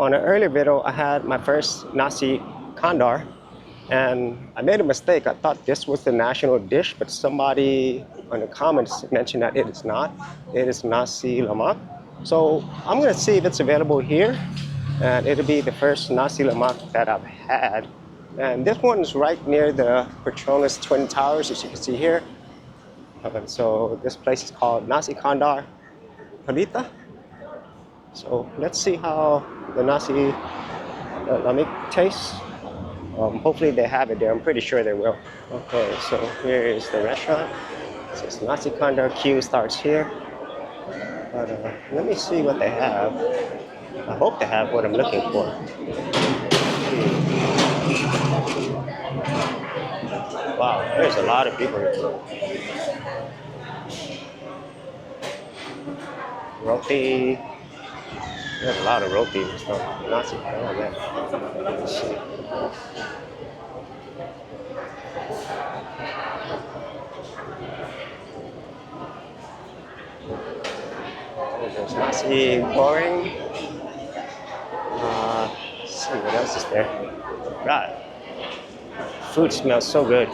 On an earlier video, I had my first Nasi Kandar, and I made a mistake. I thought this was the national dish, but somebody in the comments mentioned that it is not. It is Nasi Lemak. So I'm gonna see if it's available here, and it'll be the first Nasi Lemak that I've had. And this one's right near the Petronas Twin Towers, as you can see here. So this place is called Nasi Kandar Pelita. So let's see how the Nasi Lemak tastes. Hopefully they have it there. I'm pretty sure they will. Okay, so here is the restaurant. It says Nasi Kandar. Queue starts here. But let me see what they have. I hope they have what I'm looking for. Wow, there's a lot of people here. Roti. There's a lot of roti and stuff. Nasi. Oh man. Let's see. There's nasi goreng. Let's see what else is there. God, food smells so good.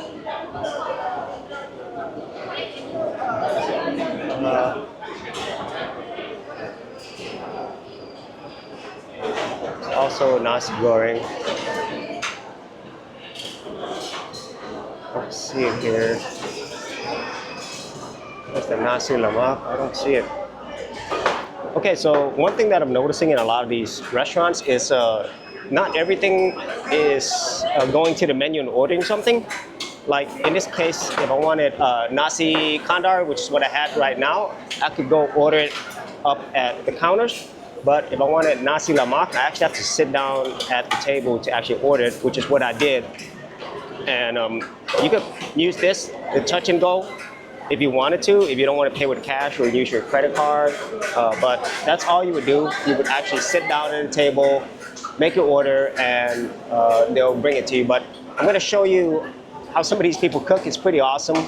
Also nasi goreng. Let's see it here. There's the Nasi Lemak. I don't see it. Okay, so one thing that I'm noticing in a lot of these restaurants is not everything is going to the menu and ordering something. Like in this case, if I wanted Nasi Kandar, which is what I had right now, I could go order it up at the counters. But if I wanted Nasi Lemak, I actually have to sit down at the table to actually order it, which is what I did. And you could use this, the touch and go, if you wanted to, if you don't want to pay with cash or use your credit card. But that's all you would do. You would actually sit down at the table, make your order, and they'll bring it to you. But I'm going to show you how some of these people cook. It's pretty awesome.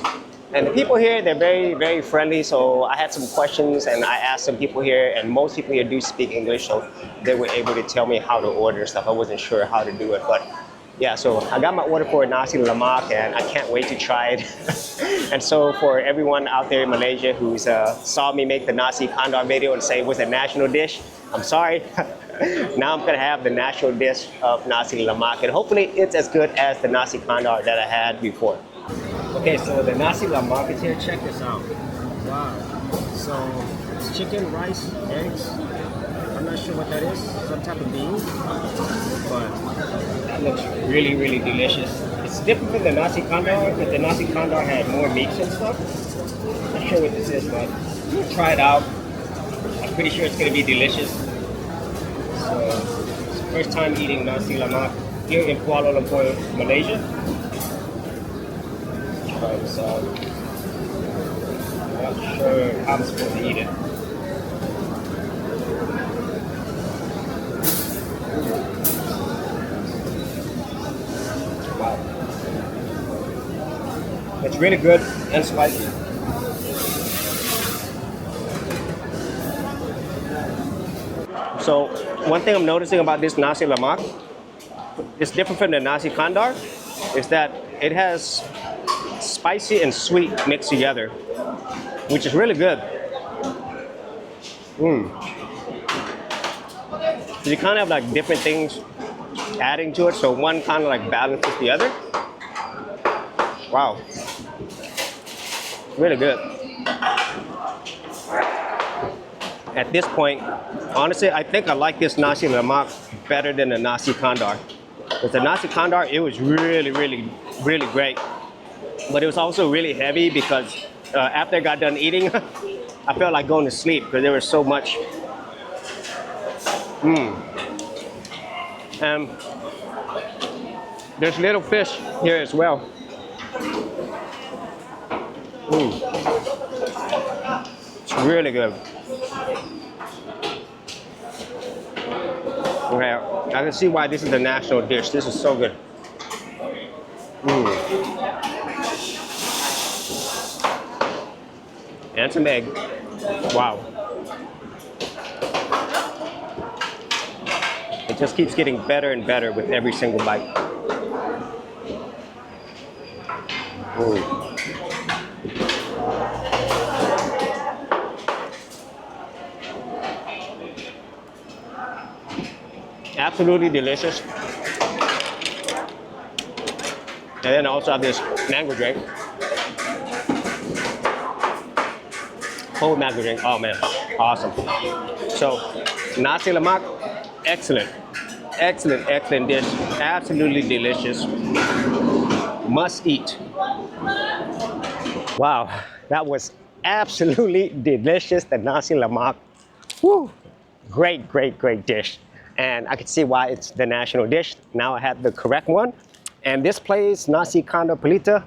And the people here, they're very, very friendly. So I had some questions and I asked some people here, and most people here do speak English. So they were able to tell me how to order stuff. I wasn't sure how to do it, but yeah, so I got my order for Nasi Lemak and I can't wait to try it. And so for everyone out there in Malaysia who's saw me make the Nasi Kandar video and say it was a national dish, I'm sorry. Now I'm gonna have the national dish of Nasi Lemak, and hopefully it's as good as the Nasi Kandar that I had before. Okay, so the Nasi Lemak is here. Check this out. Wow. So it's chicken, rice, eggs. I'm not sure what that is. Some type of bean. But that looks really, really delicious. It's different from the Nasi Kandar, but the Nasi Kandar had more meats and stuff. Not sure what this is, but we'll try it out. I'm pretty sure it's gonna be delicious. So it's the first time eating Nasi Lemak here in Kuala Lumpur, Malaysia. Try this out. I'm not sure how I'm supposed to eat it. Wow. It's really good and spicy. So one thing I'm noticing about this Nasi Lemak, it's different from the Nasi Kandar, is that it has spicy and sweet mixed together, which is really good. So you kind of have like different things adding to it, so one kind of like balances the other. Wow, really good. At this point, honestly, I think I like this Nasi Lemak better than the Nasi Kandar. With the Nasi Kandar, it was really, really, really great. But it was also really heavy because after I got done eating, I felt like going to sleep because there was so much. And there's little fish here as well. It's really good. Okay, I can see why this is the national dish. This is so good. And some egg. Wow. just keeps getting better and better with every single bite. Absolutely delicious. And then I also have this mango drink. Cold mango drink. Oh man, awesome. So, Nasi Lemak, excellent. Excellent, excellent dish. Absolutely delicious. Must eat. Wow, that was absolutely delicious, the Nasi Lemak. Woo! Great, great, great dish. And I can see why it's the national dish. Now I had the correct one. And this place, Nasi Kandar Pelita,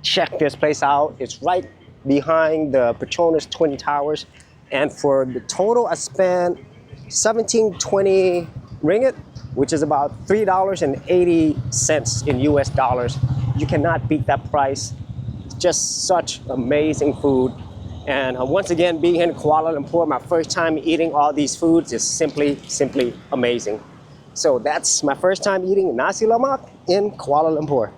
check this place out. It's right behind the Petronas Twin Towers. And for the total, I spent 1720 ringgit, which is about $3.80 in US dollars. You cannot beat that price. It's just such amazing food. And once again, being here in Kuala Lumpur, my first time eating all these foods is simply amazing. So that's my first time eating Nasi Lemak in Kuala Lumpur.